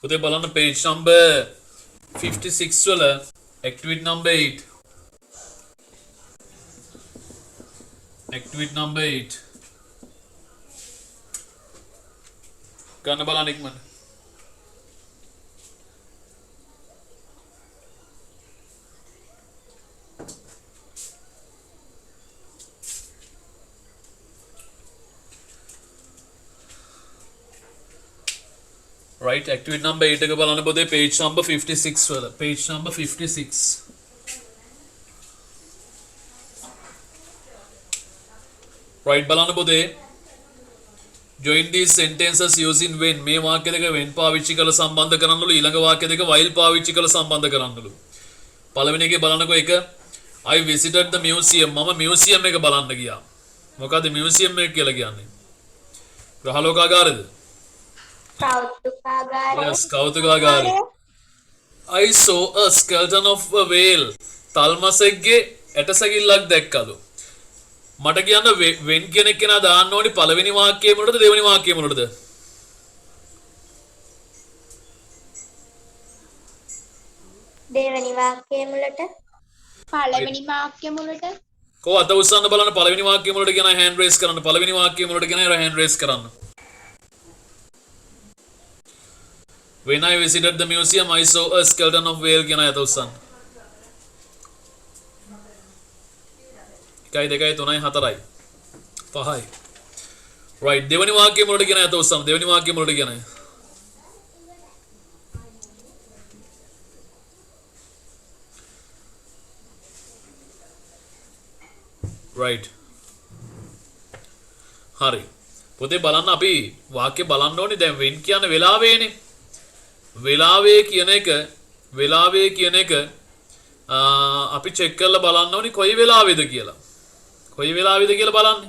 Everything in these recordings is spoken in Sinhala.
පුතේ බලන්න page number 56 වල activity number 8. activity number 8. ගන්න බලන්න ඉක්මනට. Right, activity number 8 එක බලන්න පොතේ page number 56 වල. page number 56. Right, බලන්න පොතේ join these sentences using when මේ වාක්‍ය දෙක when පාවිච්චි කරලා සම්බන්ධ කරන්නලු ඊළඟ වාක්‍ය දෙක while පාවිච්චි කරලා සම්බන්ධ කරන්නලු. පළවෙනි එකේ බලන්නකෝ එක I visited the museum. මම museum එක බලන්න ගියා. මොකද්ද museum එක කියලා කියන්නේ? ග්‍රහලෝකාගාරද? කෞතුකාගාරය. Yes, කෞතුකාගාරය. I saw a skeleton of a whale. තල්මසෙක්ගේ ඇටසැකිල්ලක් දැක්කලු. මට කියන්න වෙන් කෙනෙක් කෙනා දාන්න ඕනි පළවෙනි වාක්‍යය මොකටද දෙවෙනි වාක්‍යය මොකටද? දෙවෙනි වාක්‍යය මුලට. පළවෙනි වාක්‍යය මුලට. කො අත උස්සන්න බලන්න පළවෙනි වාක්‍යය මුලට කියන hand raise කරන්න පළවෙනි වාක්‍යය මුලට කියන hand raise කරන්න. When I visited the museum I saw a skeleton of whale කියන අත උස්සන්න. 1 2 3 4යි 5යි. right දෙවෙනි වාක්‍යය මුලට කියන අත උස්සන්න දෙවෙනි වාක්‍යය මුලට කියන. right හරි පොතේ බලන්න අපි වාක්‍ය බලන්න ඕනේ දැන් වෙන් කියන වෙලාවේනේ වෙලාවේ කියන එක අපි චෙක් කරලා බලන්න ඕනේ කොයි වෙලාවේද කියලා බලන්න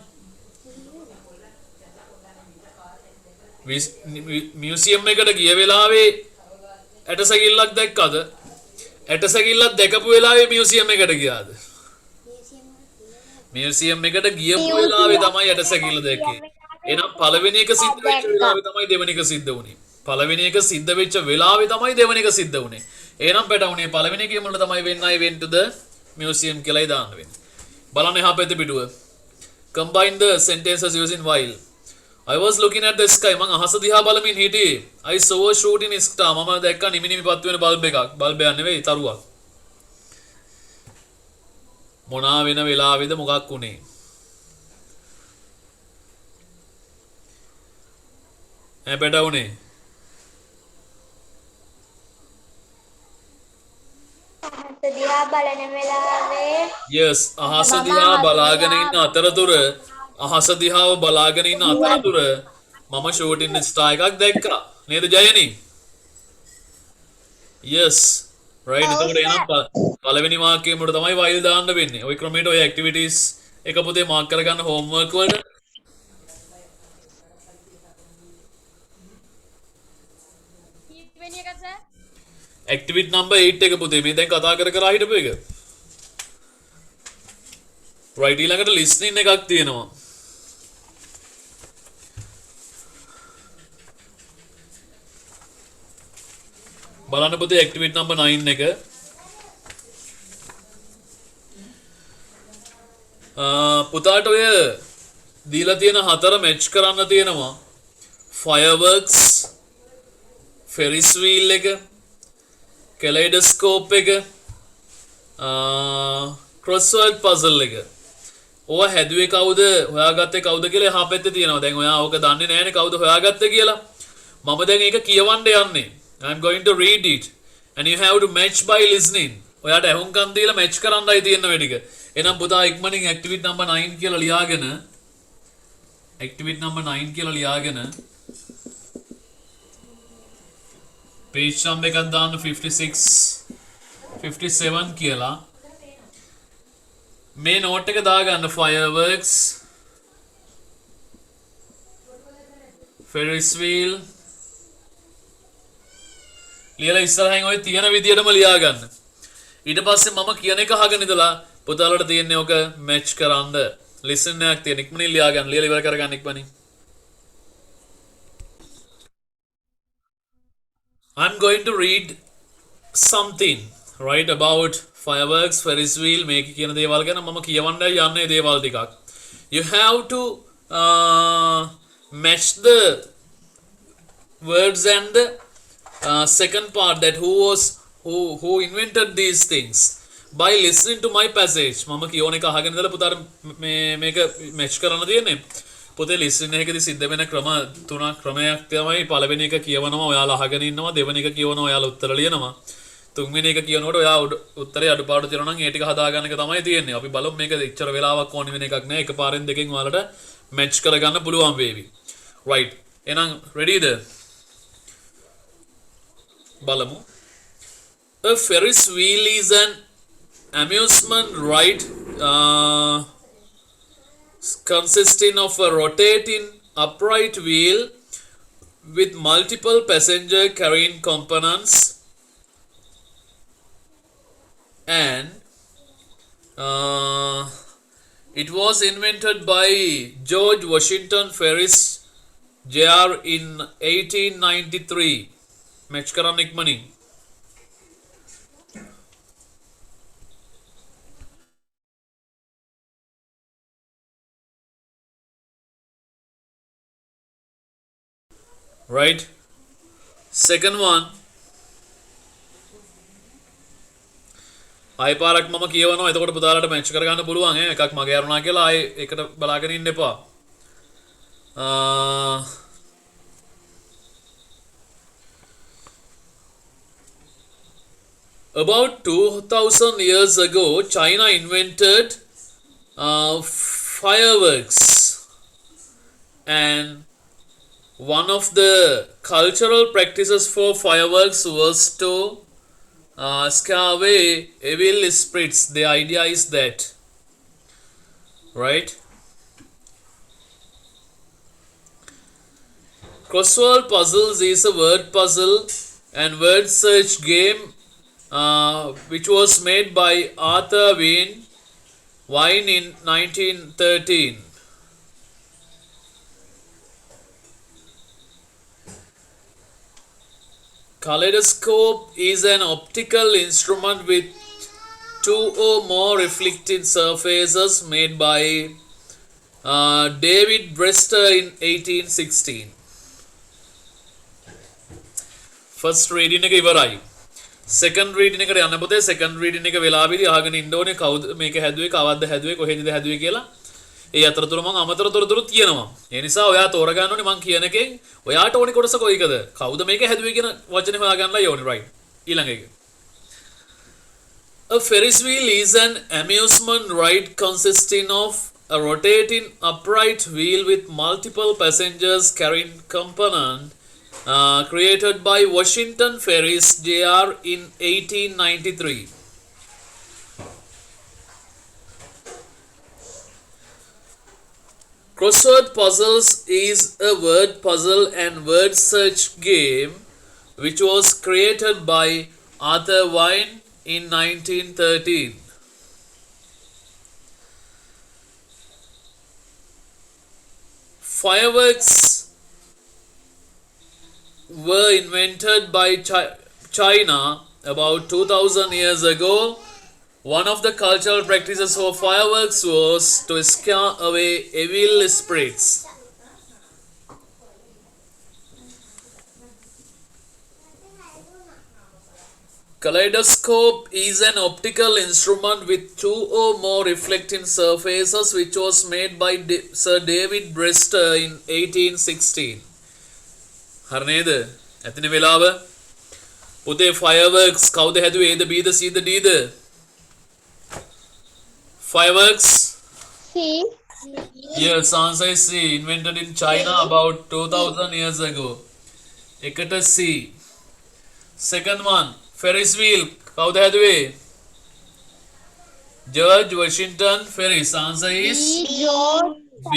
මියුසියම් එකට ගිය වෙලාවේ ඇටසැකිල්ලක් දැක්කද ඇටසැකිල්ලක් දැකපු වෙලාවේ මියුසියම් එකට ගියාද මියුසියම් එකට ගියපු වෙලාවේ තමයි ඇටසැකිල්ල දැක්කේ. එහෙනම් පළවෙනි එක සිද්ධ වෙච්ච වෙලාවේ තමයි දෙවෙනි එක සිද්ධ වුනේ. පළවෙනි එක සිද්ධ වෙච්ච වෙලාවේ තමයි දෙවෙනි එක සිද්ධ වුනේ. එහෙනම් පැටවුනේ පළවෙනි එකේ මුල තමයි when I went to the museum කියලායි දාන්න වෙන්නේ. බලන්න එහා පැත්තේ පිටුව. Combine the sentences using while. I was looking at the sky. මං අහස දිහා බලමින් හිටියේ. I saw a shooting star. මම දැක්කා නිමිනිමිපත් වෙන බල්බ් එකක්. බල්බයක් නෙවෙයි තරුවක්. මොනා වෙන වෙලාවෙද මොකක් උනේ පැටවුනේ අහස දිහා බලන වෙලාවේ yes අහස දිහා බලාගෙන ඉන්න අතරතුර මම ෂූටින් ස්ටාර් එකක් දැක්කා නේද ජයනි yes right එතකොට එනම් පළවෙනි වාක්‍යය මුලට තමයි while දාන්න වෙන්නේ. ওই ක්‍රමයට ඔය activities එක පොතේ මාක් කරගන්න homework වල. කීවෙනි එකද සර්? activity number 8 එක පොතේ මේ දැන් කතා කර හිටපු එක. right ඊළඟට listening එකක් තියෙනවා. බලන්න පොතේ activity number 9 එක. පුතාට ඔය දීලා තියෙන හතර මැච් කරන්න තියෙනවා fireworks ferris wheel එක kaleidoscope එක crossword puzzle එක ඕවා හැදුවේ කවුද හොයාගත්තේ කවුද කියලා එහා පැත්තේ තියෙනවා දැන් ඔයා ඕක දන්නේ නැහැනේ කවුද හොයාගත්තේ කියලා මම දැන් ඒක කියවන්න යන්නේ I'm going to read it and you have to match by listening ඔයාට අහුම්කම් දීලා මැච් කරන්නයි තියෙන වෙ ටික එහෙනම් පුතා ඉක්මනින් activity number 9 කියලා ලියාගෙන page number එකක් දාන්න 56 57 කියලා මේ note එක දාගන්න fireworks ferris wheel ලියලා ඉස්සරහින් ඔය තියෙන විදියටම ලියාගන්න ඊට පස්සේ මම කියන එක අහගෙන ඉඳලා පුතාලට තියෙන්නේ ඔක මැච් කරන්න listen එකක් තියෙන ඉක්මනින් ලියා ගන්න ලියලා ඉවර කරගන්න ඉක්මනින් I'm going to read something right about fireworks, Ferris wheel, මේක කියන දේවල් ගැන මම කියවන්නයි යන්නේ දේවල් ටිකක්. You have to match the words and the second part, that who invented these things by listening to my passage. මම කියෝන එක අහගෙන ඉඳලා පුතාට මේක මැච් කරන්න තියෙන්නේ. පොතේ ලිසන් එකකදී සිද්ධ වෙන ක්‍රම තුනක් ක්‍රමයක් තමයි. පළවෙනි එක කියවනවා ඔයාලා අහගෙන ඉන්නවා, දෙවෙනි එක කියවනවා ඔයාලා උත්තර ලියනවා, තුන්වෙනි එක කියනකොට ඔයා උත්තරේ අඩුපාඩු තියෙනවා නම් ඒ ටික හදාගන්න එක තමයි තියෙන්නේ. අපි බලමු මේක එච්චර වෙලාවක් ඕන වෙන එකක් නෑ. එකපාරෙන් දෙකෙන් ඔයාලට මැච් කරගන්න පුළුවන් වේවි. right, එහෙනම් readyද? බලමු. A Ferris wheel is an amusement ride consisting of a rotating upright wheel with multiple passenger carrying components, and it was invented by George Washington Ferris Jr. in 1893. Match karan ikmani. Right. Second one. ආයි පාරක් මම කියවනවා. එතකොට පුතාලට මැච් කරගන්න පුළුවන්. එකක් මගේ අරුණා කියලා ආයි එකට බලාගෙන ඉන්න එපා. About 2000 years ago, China invented fireworks, and one of the cultural practices for fireworks was to scare away evil spirits. The idea is that, right? Crossword puzzles is a word puzzle and word search game which was made by Arthur Wine in 1913. Kaleidoscope is an optical instrument with two or more reflecting surfaces made by David Brewster in 1816. First reading එක ඉවරයි. Second reading එකට යන්න පොතේ. Second reading එක වෙලාවෙදී අහගෙන ඉන්න ඕනේ කවුද මේක හැදුවේ, කවද්ද හැදුවේ, කොහෙදද හැදුවේ කියලා. ඒ අතරතුර මම අමතර තොරතුරු තියෙනවා. ඒ නිසා ඔයා තෝරගන්න ඕනේ මං කියන එකෙන් ඔයාට ඕනේ කොටස කොයිකද? කවුද මේක හැදුවේ කියන වචනේ හොයාගන්නයි ඕනේ. right. ඊළඟ එක. A Ferris wheel is an amusement ride consisting of a rotating upright wheel with multiple passengers carrying component created by Washington Ferris Jr. in 1893. Crossword puzzles is a word puzzle and word search game which was created by Arthur Wine in 1913. Fireworks were invented by China about 2000 years ago. One of the cultural practices for fireworks was to scare away evil spirits. Kaleidoscope is an optical instrument with two or more reflecting surfaces which was made by Sir David Brewster in 1816. හරි නේද? ඇතිනේ වෙලාව. පුතේ fireworks කවුද හැදුවේ? Aද Bද Cද Dද? Fireworks? C. Yes, answer is C. Invented in China about 2000 years ago. එකට C. Second one, Ferris wheel. කවුද හැදුවේ? George Washington Ferris. Answer is George. B.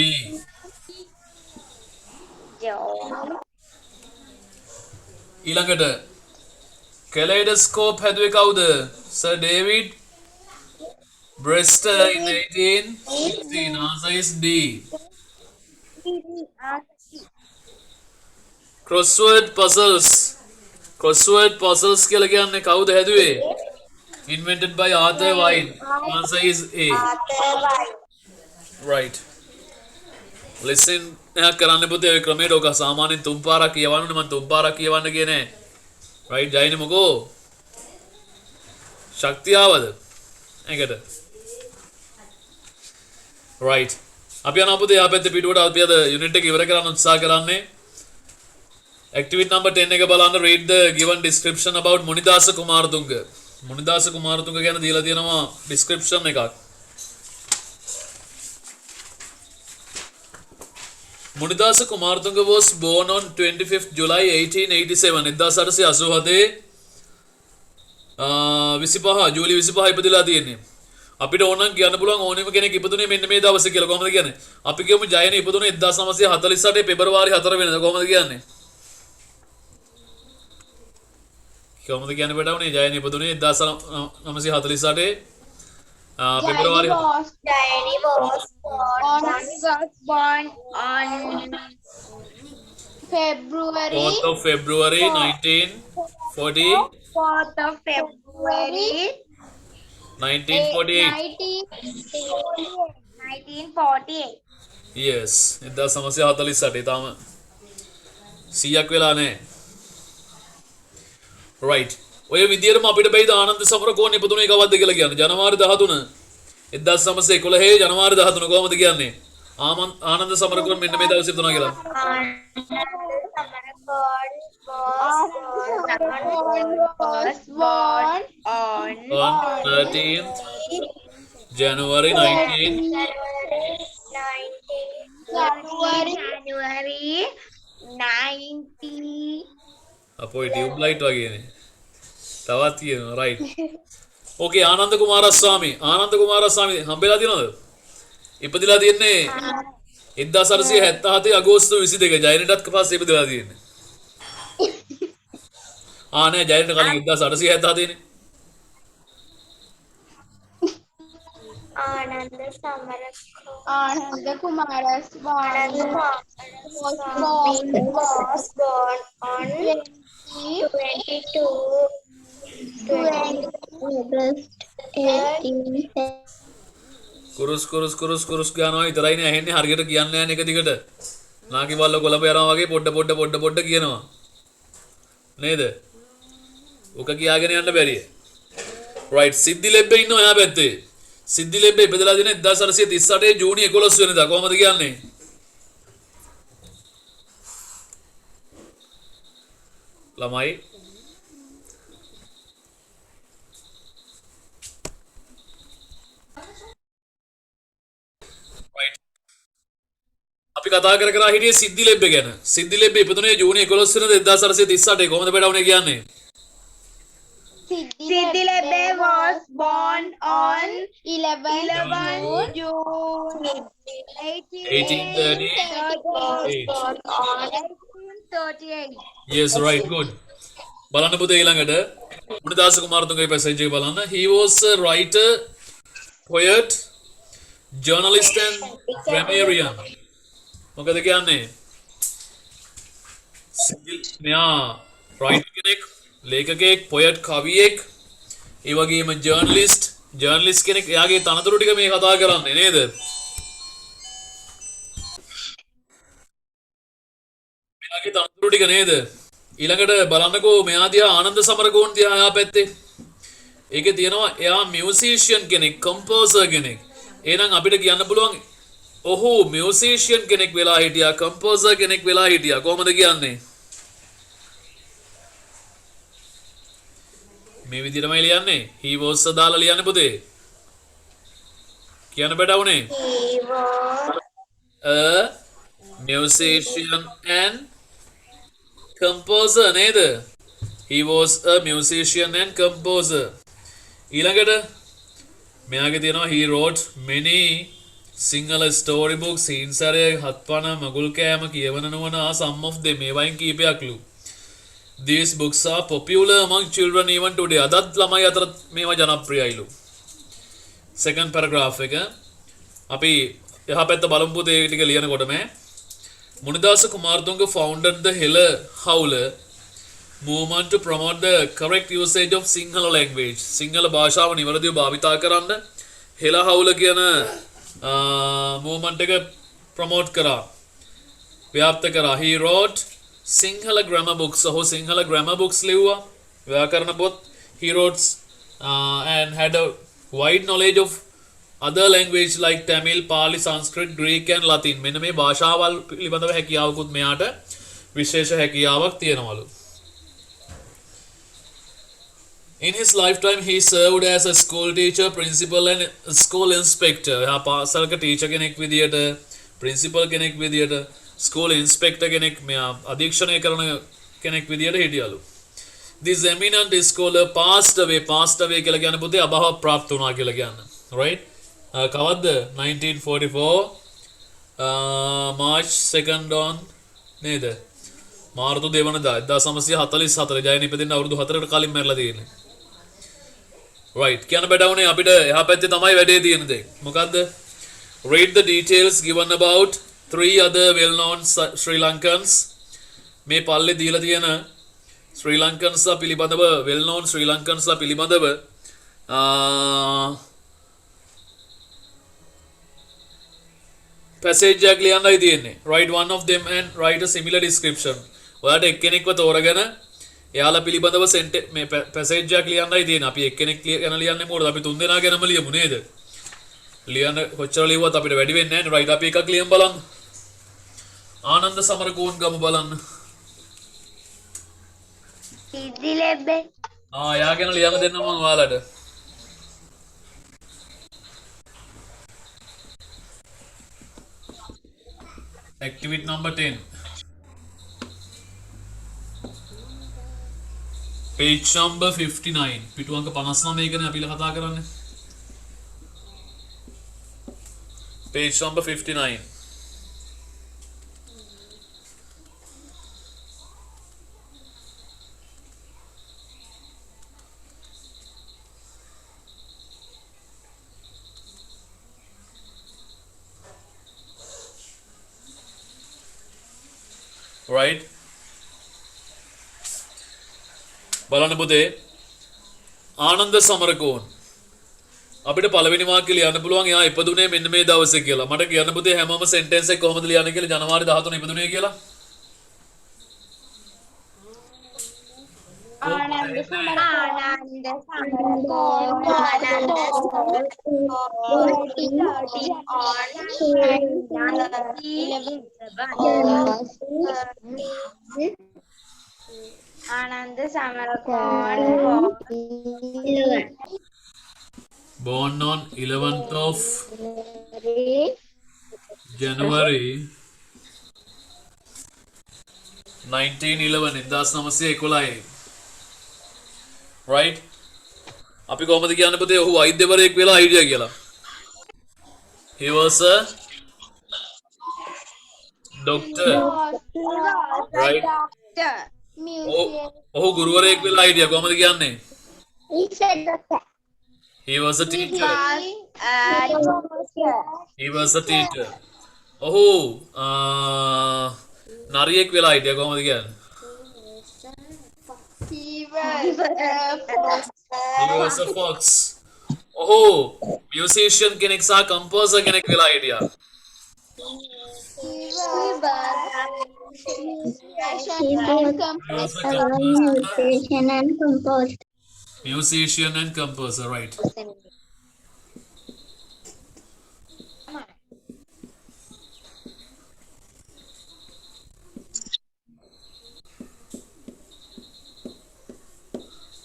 ඊළඟට Kaleidoscope හැදුවේ කවුද? Sir David Brewster in 1816. Answer is D. Crossword puzzles. crossword puzzles කියලා කියන්නේ කවුද හැදුවේ? Invented by Arthur Wine. Answer is A. Right. Listen එකක් කරන්න පුතේ ඔය ක්‍රමයට ඔක සාමාන්‍යයෙන් තුන් පාරක් කියවන්න මම තුන් පාරක් කියවන්න ගියේ නෑ. Right ජයිනේ මොකෝ? ශක්තියවද? ඒකට. Right. අපි යනවා පුතේ ආ පැත්තේ පිටුවට අපි අද යුනිට් එක ඉවර කරන්න උත්සාහ කරන්නේ. Activity number 10 එක බලන්න read the given description about Munidasa Kumaratunga. Munidasa Kumaratunga ගැන දීලා තියෙනවා description එකක්. Munidasa Kumaratunga was born on 25th July 1887. 1887 25 ජූලි 25 ඉපදලා තියෙන්නේ. අපිට ඕනනම් කියන්න පුළුවන් ඕනෙම කෙනෙක් ඉපදුනේ මෙන්න මේ දවසේ කියලා. කොහොමද කියන්නේ? අපි කියමු ජයන ඉපදුනේ 1948 පෙබරවාරි 4 වෙනිදා. කොහොමද කියන්නේ? කොහොමද කියන්නේ බඩවුනේ ජයන ඉපදුනේ 1948 පෙබරවාරි Diane was born on February 4th of February 1940 4th of February 1948. Yes 1948 තාම 100ක් වෙලා නැහැ. Right. ඔය විදියටම අපිට බයිද ආනන්ද සමරකෝන් ඉපදුනේ කවද්ද කියලා කියන්නේ. ජනවාරි 13 1911 ජනවාරි 13 කොහොමද කියන්නේ? ආනන්ද සමරකෝන් මෙන්න මේ දවසේ ඉපදුනා කියලා. Was born on On 13th January 19 January 90. අපෝ ටියුබ් ලයිට් වගේනේ. තවත් කියනවා රයිට්. ඕකේ ආනන්ද කුමාරස්වාමී හම්බෙලා තියෙනවද? ඉපදිලා තියෙන්නේ 1877 අගෝස්තු 22 ජයනටත් පස්සේ ඉපදිලා තියෙන්නේ. නෑ ජයනට කලින් 1877 තියෙන්නේ. Ananda Kumaraswamy was born on 22 කුරුස් ගානවා විතරයිනේ ඇහෙන්නේ හරියට කියන්න යන එක දිගට. නාකි බල්ල කොළඹ යනවා වගේ පොඩ කියනවා. නේද? උක කියාගෙන යන්න බැරිය. right සිද්ධි ලෙබ්බේ ඉන්නවා එහා පැත්තේ. සිද්ධි ලෙබ්බේ ඉපදලා තියෙන 1838 ජූනි 11 වෙනිදා. කොහමද කියන්නේ? ළමයි අපි කතා කර හිටියේ සිද්ධි ලෙබ්බේ ගැන. සිද්ධි ලෙබ්බේ ඉපදුනේ ජූනි 11 වෙනිදා 1838. කොහොමද බඩවුනේ කියන්නේ? Siddhi Lebbe was born on 11 June 1838. Yes, right, good. බලන්න පුතේ ඊළඟට මුනිදාස කුමාරතුංගගේ පැසේජ් එක බලන්න. He was a writer, poet, journalist and grammarian. මොකද කියන්නේ? මෙයා writer කෙනෙක්, ලේඛකයෙක්, poet කවියෙක්, ඒ වගේම journalist කෙනෙක්. එයාගේ තනතුරු ටික මේ කතා කරන්නේ නේද? මෙයාගේ තනතුරු ටික නේද? ඊළඟට බලන්නකෝ මෙයා දිහා ආනන්ද සමරකෝන් දිහා එහා පැත්තේ. ඒකේ තියෙනවා එයා මියුසිෂියන් කෙනෙක්, කම්පෝසර් කෙනෙක්. එහෙනම් අපිට කියන්න පුළුවන් ඔහු මියුසිෂියන් කෙනෙක් වෙලා හිටියා, කම්පෝසර් කෙනෙක් වෙලා හිටියා. කොහොමද කියන්නේ? මේ විදිහටමයි ලියන්නේ. he was දාලා ලියන්න පුතේ. කියන්න බඩවුනේ. He was a musician and composer නේද? he was a musician and composer. ඊළඟට මෙයාගේ තියෙනවා he wrote many Sinhala story books, හිංසරය, හත්පන, මගුල් කෑම, කියවන නුවණ some of them මේවයින් කීපයක්ලු. These books are popular among children even today. අදත් ළමයි අතර මේවා ජනප්‍රියයිලු. second paragraph එක අපි එහා පැත්ත බලමු පුතේ ටික ලියනකොටම Munidasa Kumaratunga founded the Hela Howler movement to promote the correct usage of Sinhala language. Sinhala භාෂාව නිවැරදිව භාවිතා කරන්න හෙළ හවුල කියන movement එක promote කරා. ව්‍යාප්ත කරා. He wrote Sinhala grammar books. ඔහු සිංහල grammar books ලිව්වා. ව්‍යාකරණ පොත්. He wrote and had a wide knowledge of other language like Tamil, Pali, Sanskrit, Greek and Latin. මෙන්න මේ භාෂාවල් පිළිබඳව හැකියාවකුත් මෙයාට විශේෂ හැකියාවක් තියෙනවලු. In his lifetime, he served as a school teacher, principal and school inspector. එහා පාසලක teacher කෙනෙක් විදියට, principal කෙනෙක් විදියට, school inspector කෙනෙක් මෙයා අධීක්ෂණය කරන කෙනෙක් විදියට හිටියලු. This eminent scholar passed away කියලා කියන්නේ පුතේ අභාව ප්‍රාප්ත වුණා කියලා කියන්නේ. Right? කවද්ද 1944 March 2nd on නේද? මාර්තු 2 වෙනිදා 1944 ජයන් ඉපදෙන්න අවුරුදු 4කට කලින් මැරලා තියෙන්නේ. Right. කියන්න බඩවුනේ අපිට එහා පැත්තේ තමයි වැඩේ තියෙන දේ. මොකද්ද? Read the details given about 3 other well-known Sri Lankans. මේ පල්ලේ දීලා තියෙන ශ්‍රී ලංකන්ස්ලා පිළිබඳව well-known ශ්‍රී ලංකන්ස්ලා පිළිබඳව passage එකක් ලියන්නයි තියෙන්නේ. Write one of them and write a similar description. ඔයාලට එක්කෙනෙක්ව තෝරගෙන එයාලා පිළිබඳව මේ passage එකක් ලියන්නයි තියෙන්නේ. අපි එක්කෙනෙක් ගැන ලියන්නේ මොකද? අපි තුන් දෙනා ගැනම ලියමු නේද? ලියන්න කොච්චර ලියුවත් අපිට වැඩි වෙන්නේ නැහැ නේ. right අපි එකක් ලියමු බලන්න. ආනන්ද සමරකෝන් ගමු බලන්න. ඉදිලෙබ්බේ යා ගැන ලියන්න දෙන්න මම ඔයාලට. Activity number 10. Page number 59. පිටු අංක 59 ගැන අපි කතා කරන්නේ. Page number 59. Right? බලන්න පුතේ ආනන්ද සමරකෝන් අපිට පළවෙනි වාක්‍ය ලියන්න පුළුවන් එයා ඉපදුනේ මෙන්න මේ දවසේ කියලා. මට කියන්න පුතේ හැමෝම සෙන්ටෙන්ස් එක කොහොමද ලියන්නේ කියලා ජනවාරි 13 ඉපදුනේ කියලා. Ananda Samarakoon Anand Samarakon born on 11th of January 1911 1911 right අපි කොහොමද කියන්නේ පුතේ ඔහු වෛද්‍යවරයෙක් වෙලා හිටියා කියලා. He was a doctor. Right? ඔහු ගුරුවරයෙක් වෙලා හිටියා කොහොමද කියන්නේ? He was a teacher. He was a teacher. ඔහු නරියෙක් වෙලා හිටියා කොහොමද කියන්නේ? He was a fox. Oh, musician kenek sa composer kenek වෙලා හිටියා. Musician and composer, right?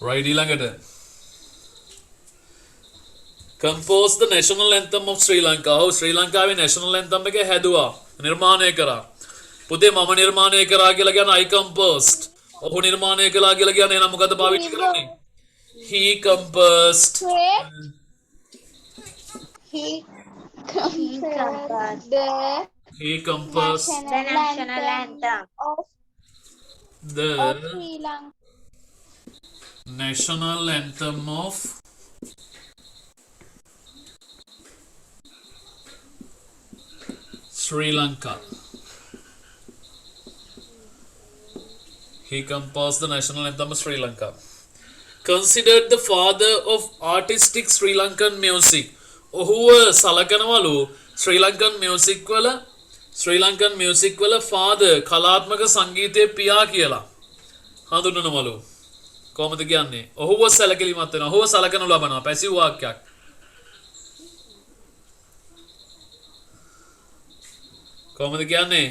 Right, ඊළඟට compose the national anthem of Sri Lanka. ඔහු ශ්‍රී ලංකාවේ national anthem එක හැදුවා, නිර්මාණය කරා. පුතේ මම නිර්මාණය කරා කියලා කියන I composed. ඔහු නිර්මාණය කළා කියලා කියන්නේ එහෙනම් මොකද්ද පාවිච්චි කරන්නේ? He composed. He composed the national anthem the of Sri Lanka. national anthem of Sri Lanka. He composed the national anthem of Sri Lanka. Considered the father of artistic Sri Lankan music. ඔහුව සලකනවලු ශ්‍රී ලංකන් මියුසික් වල father කලාත්මක සංගීතයේ පියා කියලා හඳුන්වනවලු. කොහොමද කියන්නේ? ඔහුව සැලකිලිමත් වෙනවා. ඔහුව සලකනු ලබනවා. පැසිව් වාක්‍යයක්. කොහොමද කියන්නේ?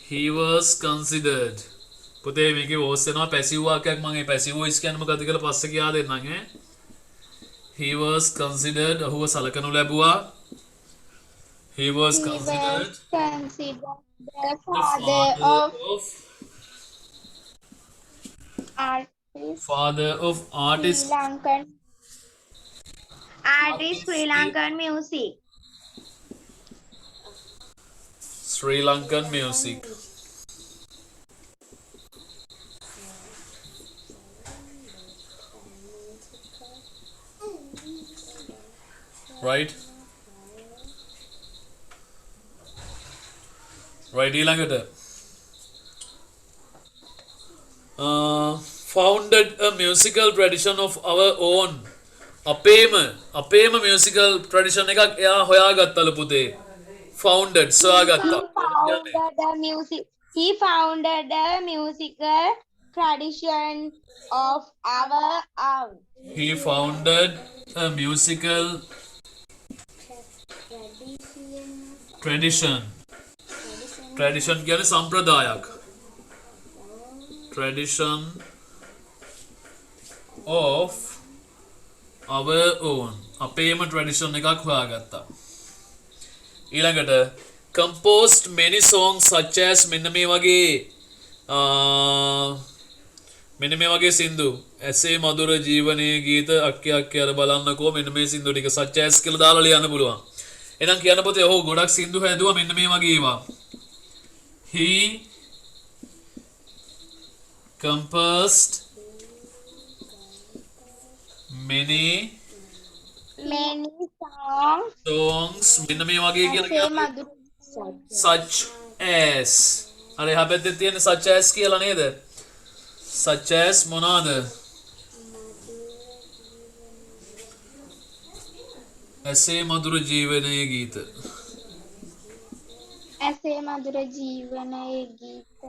He was considered. පුතේ මේකේ වොස් වෙනවා පැසිව් වාක්‍යයක්. මම මේ පැසිව් වොයිස් කියන්නේ මොකද්ද කියලා පස්සේ කියා දෙන්නම් ඈ. He was considered. ඔහුව සලකනු ලැබුවා. He was considered the father of artist Sri Lankan music. Sri Lankan music. Right? Right, ඊළඟට founded a musical tradition of our own. අපේම musical tradition එකක් එයා හොයාගත්තලු පුතේ. Founded සොයාගත්තා. He founded a musical tradition of our own. He founded a musical tradition. Tradition කියන්නේ සම්ප්‍රදායක්. Tradition of our own. අපේම tradition එකක් හොයාගත්තා. ඊළඟට composed many songs such as මෙන්න මේ වගේ සින්දු ඇසේ මధుර ජීවනයේ ගීත අක්කයක් කියලා බලන්නකෝ මෙන්න මේ සින්දු ටික such as කියලා දාලා ලියන්න පුළුවන්. එහෙනම් කියන්න පොතේ ඔහු ගොඩක් සින්දු හැදුවා මෙන්න මේ වගේ ඒවා. He composed many songs මෙන්න මේ වගේ කියලා කියන්නේ such as අර එහා පැත්තේ තියෙන such as කියලා නේද? such as මොනවාද? ඇසේ මధుර ජීවනයේ ගීත. ऐसे मधुर जीवन गीत.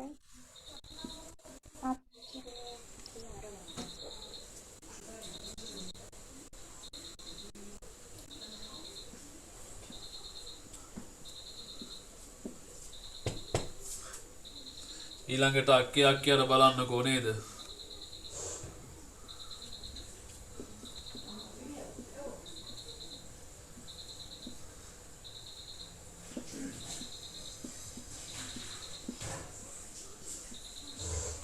ඊළඟට අක්කයක් කියලා බලන්නකෝ නේද?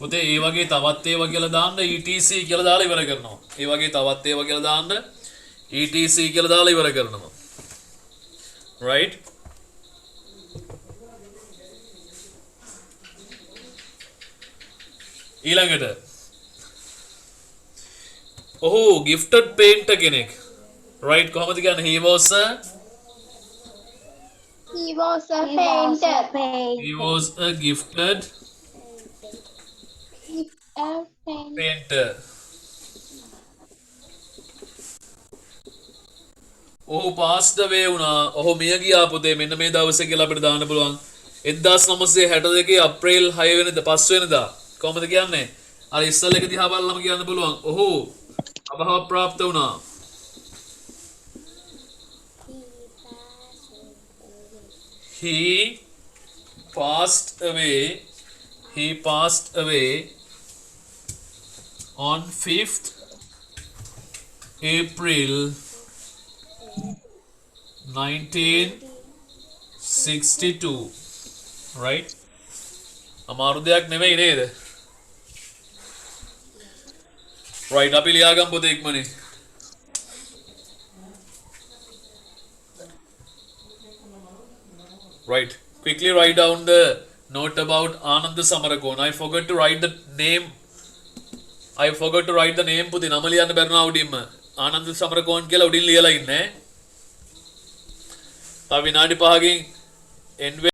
පුතේ ඒ වගේ තවත් ඒවා කියලා දාන්න ETC කියලා දාලා ඉවර කරනවා. ඒ වගේ තවත් ඒවා කියලා දාන්න ETC කියලා දාලා ඉවර කරනවා. right? ඊළඟට ඔහු gifted painter කෙනෙක්. right? කොහොමද කියන්නේ? he was a painter. He was a gifted painter. ඔහු passed away වුණා. ඔහු මිය ගියා පුතේ මෙන්න මේ දවසේ කියලා අපිට දාන්න පුළුවන්. 1962 අප්‍රේල් 6 වෙනිදා 5 වෙනිදා. කොහොමද කියන්නේ? අර ඉස්සල් එක දිහා බලලම කියන්න පුළුවන්. ඔහු අභාව ප්‍රාප්ත වුණා. He passed away on 5th April 1962. right? අමාරු දෙයක් නෙමෙයි නේද? right, අපි ලියාගමු පුතේ ඉක්මනින්. right, quickly write down the note about Ananda Samarakona. I forgot to write the name පුතේ. නම ලියන්න බැරුණා උඩින්ම. ආනන්ද සමරකෝන් කියලා උඩින් ලියලා ඉන්නේ. තව විනාඩි 5කින් end